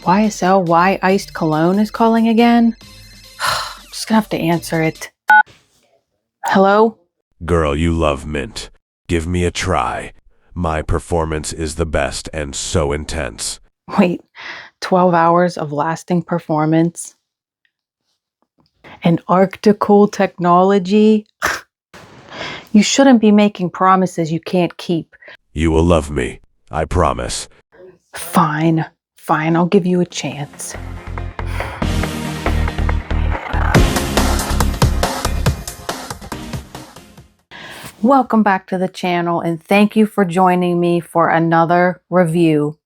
YSL Y Iced Cologne is calling again? I'm just gonna have to answer it. Hello? Girl, you love mint. Give me a try. My performance is the best and so intense. Wait, 12 hours of lasting performance? And Arctical technology? You shouldn't be making promises you can't keep. You will love me, I promise. Fine, I'll give you a chance. Welcome back to the channel and thank you for joining me for another review.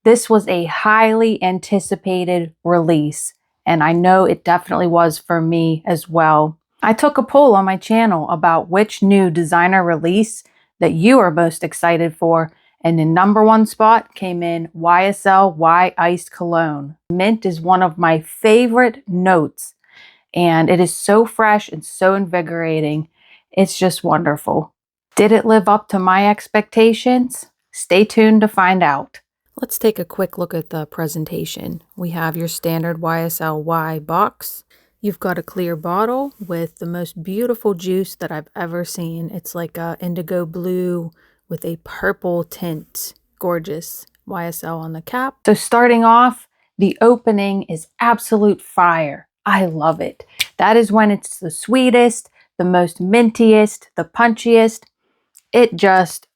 This was a highly anticipated release, and I know it definitely was for me as well. I took a poll on my channel about which new designer release that you are most excited for, and the #1 spot came in YSL Y Iced Cologne. Mint is one of my favorite notes, and it is so fresh and so invigorating. It's just wonderful. Did it live up to my expectations? Stay tuned to find out. Let's take a quick look at the presentation. We have your standard YSL Y box. You've got a clear bottle with the most beautiful juice that I've ever seen. It's like a indigo blue with a purple tint. Gorgeous. YSL on the cap. So starting off, the opening is absolute fire. I love it. That is when it's the sweetest, the most mintiest, the punchiest. It just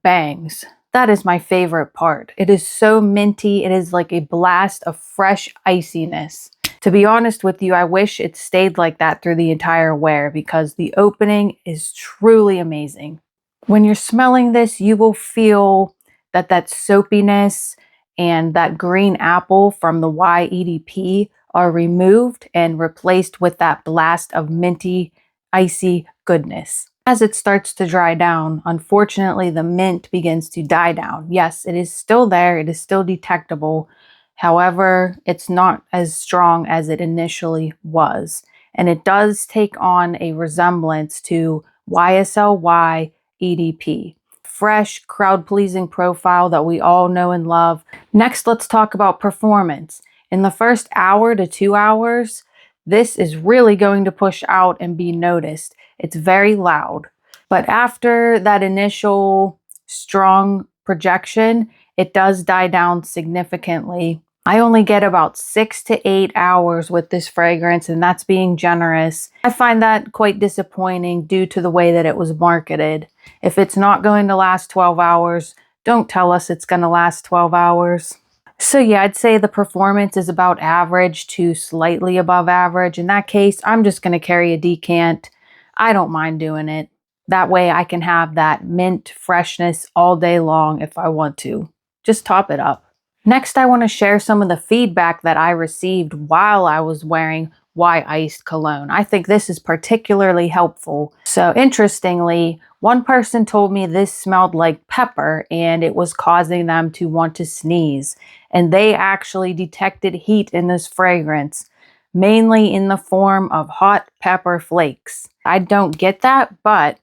bangs. That is my favorite part. It is so minty. It is like a blast of fresh iciness. To be honest with you, I wish it stayed like that through the entire wear because the opening is truly amazing. When you're smelling this, you will feel that soapiness and that green apple from the YEDP are removed and replaced with that blast of minty, icy goodness. As it starts to dry down, unfortunately, the mint begins to die down. Yes, it is still there. It is still detectable. However, it's not as strong as it initially was. And it does take on a resemblance to YSL Y EDP. Fresh, crowd-pleasing profile that we all know and love. Next, let's talk about performance. In the first hour to 2 hours, this is really going to push out and be noticed. It's very loud. But after that initial strong projection, it does die down significantly. I only get about 6 to 8 hours with this fragrance, and that's being generous. I find that quite disappointing due to the way that it was marketed. If it's not going to last 12 hours, don't tell us it's going to last 12 hours. So yeah, I'd say the performance is about average to slightly above average. In that case, I'm just going to carry a decant. I don't mind doing it. That way I can have that mint freshness all day long if I want to. Just top it up. Next, I want to share some of the feedback that I received while I was wearing Y Iced Cologne. I think this is particularly helpful. So interestingly, one person told me this smelled like pepper and it was causing them to want to sneeze. And they actually detected heat in this fragrance, mainly in the form of hot pepper flakes. I don't get that, but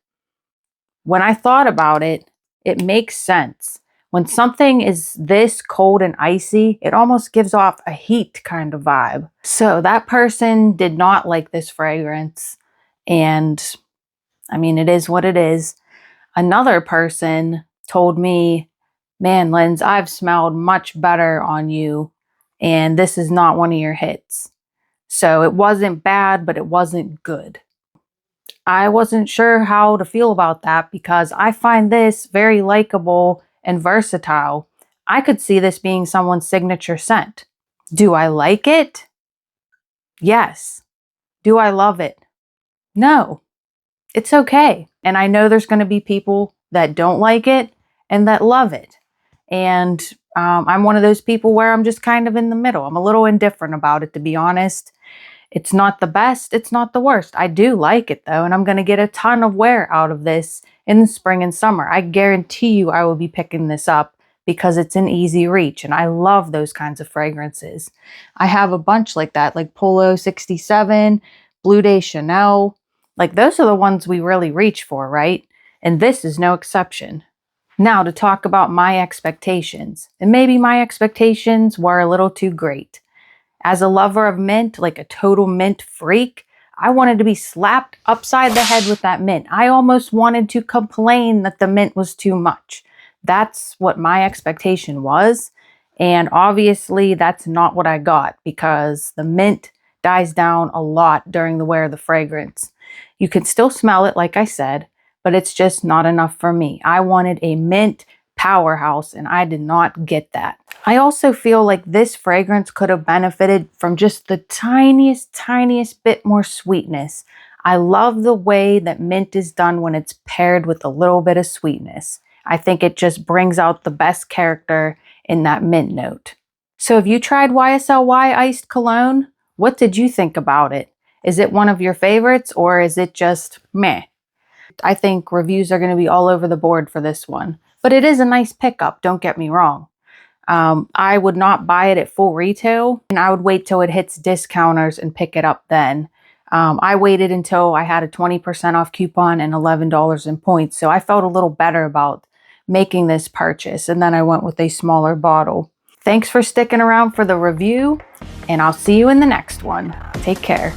when I thought about it, it makes sense. When something is this cold and icy, it almost gives off a heat kind of vibe. So that person did not like this fragrance. And I mean, it is what it is. Another person told me, man, Linz, I've smelled much better on you, and this is not one of your hits. So it wasn't bad, but it wasn't good. I wasn't sure how to feel about that because I find this very likable and versatile. I could see this being someone's signature scent. Do I like it? Yes. Do I love it? No. It's okay. And I know there's going to be people that don't like it and that love it. And I'm one of those people where I'm just kind of in the middle. I'm a little indifferent about it, to be honest. It's not the best. It's not the worst. I do like it, though, and I'm going to get a ton of wear out of this in the spring and summer. I guarantee you I will be picking this up because it's an easy reach, and I love those kinds of fragrances. I have a bunch like that, like Polo 67, Blue Day Chanel. Like, those are the ones we really reach for, right? And this is no exception. Now to talk about my expectations. And maybe my expectations were a little too great. As a lover of mint, like a total mint freak, I wanted to be slapped upside the head with that mint. I almost wanted to complain that the mint was too much. That's what my expectation was. And obviously that's not what I got, because the mint dies down a lot during the wear of the fragrance. You can still smell it, like I said, but it's just not enough for me. I wanted a mint powerhouse and I did not get that. I also feel like this fragrance could have benefited from just the tiniest bit more sweetness. I love the way that mint is done when it's paired with a little bit of sweetness. I think it just brings out the best character in that mint note. So have you tried YSL Y Iced Cologne? What did you think about it? Is it one of your favorites or is it just meh? I think reviews are going to be all over the board for this one, but it is a nice pickup, don't get me wrong. I would not buy it at full retail, and I would wait till it hits discounters and pick it up then. I waited until I had a 20% off coupon and $11 in points, so I felt a little better about making this purchase, and then I went with a smaller bottle. Thanks for sticking around for the review, and I'll see you in the next one. Take care.